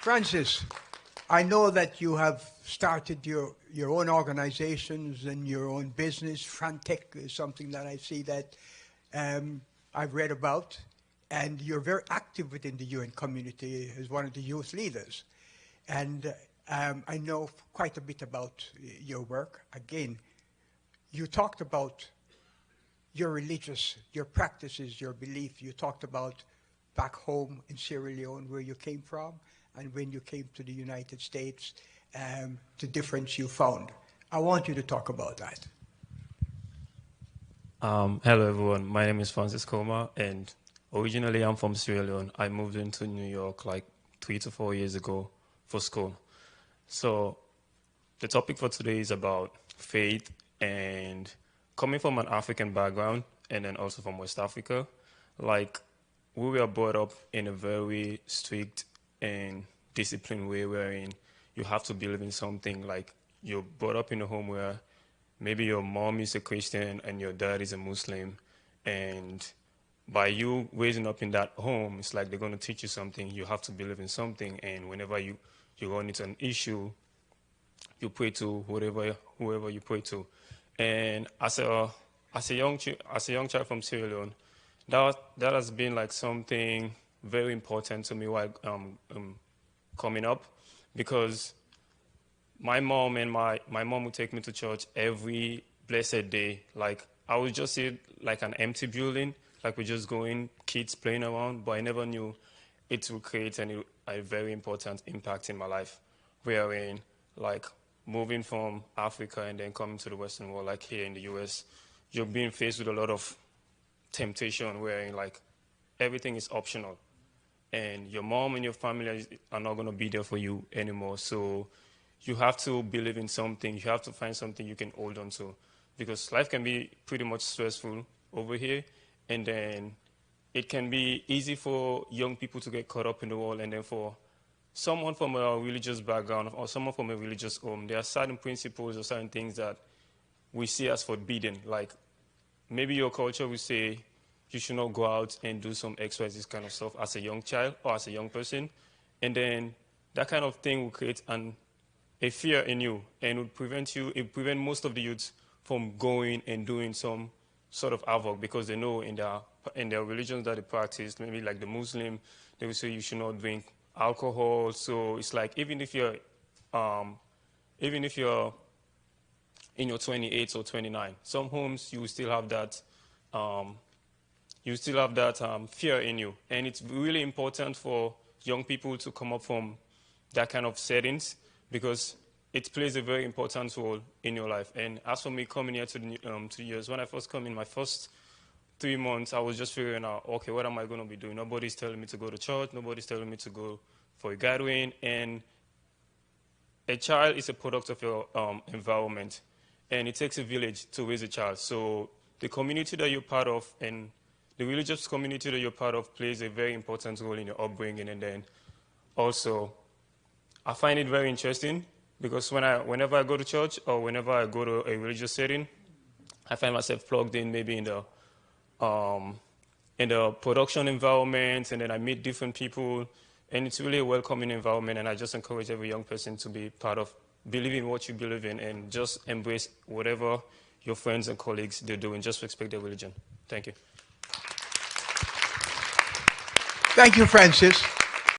Francis, I know that you have started your own organizations and your own business. Frantec is something that I see that I've read about, and you're very active within the UN community as one of the youth leaders. And I know quite a bit about your work. Again, you talked about your practices, your belief. You talked about back home in Sierra Leone, where you came from, and when you came to the United States, the difference you found. I want you to talk about that. Hello, everyone. My name is Francis Koma, and originally I'm from Sierra Leone. I moved into New York like 3 to 4 years ago for school. So the topic for today is about faith, and coming from an African background and then also from West Africa, like we were brought up in a very strict and disciplined way wherein you have to believe in something. Like you're brought up in a home where maybe your mom is a Christian and your dad is a Muslim, and by you raising up in that home, it's like they're going to teach you something. You have to believe in something, and whenever you run into an issue, you pray to whoever you pray to. And as a young child from Sierra Leone, that has been like something very important to me while coming up, because my mom would take me to church every blessed day. Like I would just see it like an empty building, like we're just going, kids playing around, but I never knew it would create a very important impact in my life, wherein like moving from Africa and then coming to the Western world, like here in the US, you're being faced with a lot of temptation wherein like everything is optional and your mom and your family are not going to be there for you anymore. So you have to believe in something. You have to find something you can hold on to, because life can be pretty much stressful over here, and then it can be easy for young people to get caught up in the world, and then for someone from a religious background or someone from a religious home, there are certain principles or certain things that we see as forbidden. Like maybe your culture will say you should not go out and do some XYZ kind of stuff as a young child or as a young person, and then that kind of thing will create a fear in you, and would prevent most of the youths from going and doing some sort of havoc, because they know in their religions that they practice, maybe like the Muslim, they will say you should not drink alcohol. So it's like even if you're in your 28 or 29, some homes you still have that fear in you, and it's really important for young people to come up from that kind of settings, because it plays a very important role in your life. And as for me coming here to the 2 years, when I first come in my first 3 months, I was just figuring out, okay, what am I going to be doing? Nobody's telling me to go to church. Nobody's telling me to go for a gathering. And a child is a product of your environment, and it takes a village to raise a child. So the community that you're part of and the religious community that you're part of plays a very important role in your upbringing. And then also, I find it very interesting, because whenever I go to church or whenever I go to a religious setting, I find myself plugged in maybe in the production environment, and then I meet different people, and it's really a welcoming environment. And I just encourage every young person to be part of, believe in what you believe in, and just embrace whatever your friends and colleagues they're doing. Just respect their religion. Thank you. Thank you, Francis.